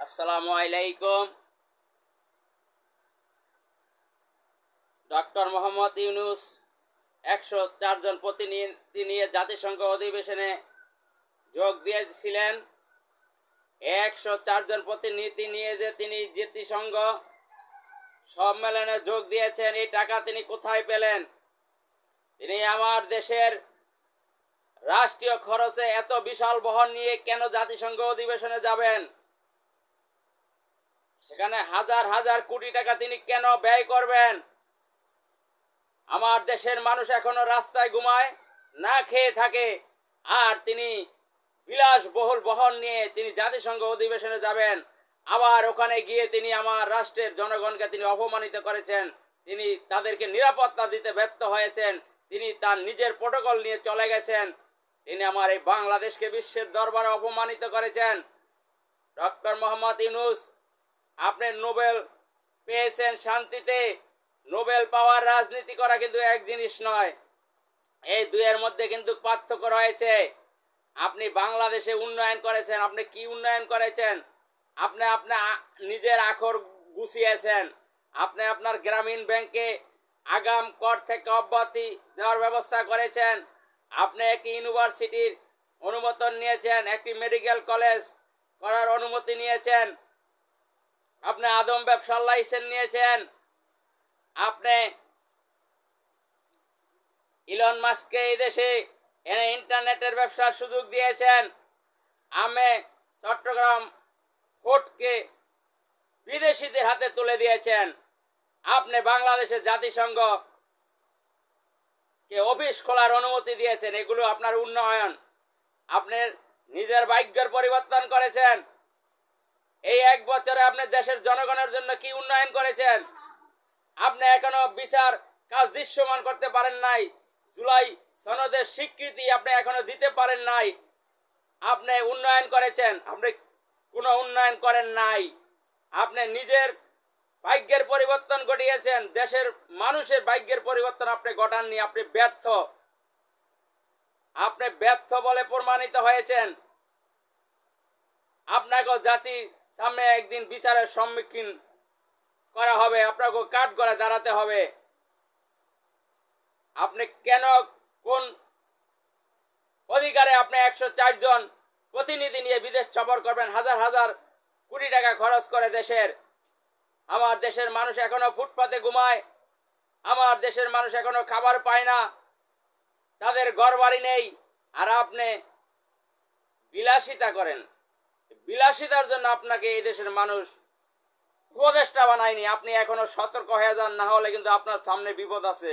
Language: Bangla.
আসসালামু আলাইকুম। ডক্টর মোহাম্মদ ইউনূস 104 জন প্রতিনিধি নিয়ে জাতিসংঘ অধিবেশনে যোগ দিয়েছিলেন। 104 জন প্রতিনিধি নিয়ে যে তিনি জাতিসংঘ সম্মেলনে যোগ দিয়েছেন, এই টাকা তিনি কোথায় পেলেন? তিনি আমার দেশের রাষ্ট্রীয় খরচে এত বিশাল বহন নিয়ে কেন জাতিসংঘ অধিবেশনে যাবেন? সেখানে হাজার হাজার কোটি টাকা তিনি কেন ব্যয় করবেন? আমার দেশের মানুষ এখনো রাস্তায় ঘুমায়, না খেয়ে থাকে, আর তিনি বিলাসবহুল বহন নিয়ে তিনি জাতিসংঘ অধিবেশনে যাবেন। আবার ওখানে গিয়ে তিনি আমার রাষ্ট্রের জনগণকে তিনি অপমানিত করেছেন। তিনি তাদেরকে নিরাপত্তা দিতে ব্যর্থ হয়েছেন। তিনি তার নিজের প্রোটোকল নিয়ে চলে গেছেন। তিনি আমার এই বাংলাদেশকে বিশ্বের দরবারে অপমানিত করেছেন। ডক্টর মোহাম্মদ ইউনূস, আপনি নোবেল পেয়েছেন শান্তিতে। নোবেল পাওয়ার রাজনীতি করা কিন্তু এক জিনিস নয়, এই দুইয়ের মধ্যে কিন্তু পার্থক্য রয়েছে। আপনি বাংলাদেশে উন্নয়ন করেছেন। আপনি কি উন্নয়ন করেছেন? আপনি আপনার নিজের আখর গুছিয়েছেন। আপনি আপনার গ্রামীণ ব্যাংকে আগাম কর থেকে অব্যাহতি দেওয়ার ব্যবস্থা করেছেন। আপনি একটি ইউনিভার্সিটির অনুমোদন নিয়েছেন, একটি মেডিকেল কলেজ করার অনুমতি নিয়েছেন। আপনি আদম ব্যবসার লাইসেন্স নিয়েছেন। আপনি ইলন মাস্ককে এই দেশে এনে ইন্টারনেটের ব্যবসার সুযোগ দিয়েছেন। আমি চট্টগ্রাম পোর্টকে বিদেশিদের হাতে তুলে দিয়েছেন। আপনি বাংলাদেশের জাতিসংঘ কে অফিস খোলার অনুমতি দিয়েছেন। এগুলো আপনার উন্নয়ন। আপনি নিজের ভাগ্যের পরিবর্তন করেছেন। এই এক বছরে আপনি দেশের জনগণের জন্য কি উন্নয়ন করেছেন? আপনি এখনো বিচার কাজ দৃশ্যমান করতে পারেন নাই। জুলাই সনদের স্বীকৃতি আপনি এখনো দিতে পারেন নাই। আপনি উন্নয়ন করেছেন? আপনি কোনো উন্নয়ন করেন নাই। আপনি নিজের ভাগ্যের পরিবর্তন ঘটিয়েছেন, দেশের মানুষের ভাগ্যের পরিবর্তন আপনি ঘটাননি। আপনি ব্যর্থ। আপনি ব্যর্থ বলে প্রমাণিত হয়েছেন। আপনাকেও জাতির সামনে একদিন বিচারের সম্মুখীন করা হবে। আপনাকে কাঠ করে দাঁড়াতে হবে। আপনি কেন, কোন অধিকারে আপনি 104 জন প্রতিনিধি নিয়ে বিদেশ সফর করবেন? হাজার হাজার কোটি টাকা খরচ করে দেশের। আমার দেশের মানুষ এখনো ফুটপাতে ঘুমায়। আমার দেশের মানুষ এখনো খাবার পায় না, তাদের ঘরবাড়ি নেই। আর আপনি বিলাসিতা করেন। বিলাসিতার জন্য আপনাকে এই দেশের মানুষ উপদেষ্টা বানায়নি। আপনি এখনো সতর্ক হয়ে যান, না হলে কিন্তু আপনার সামনে বিপদ আছে।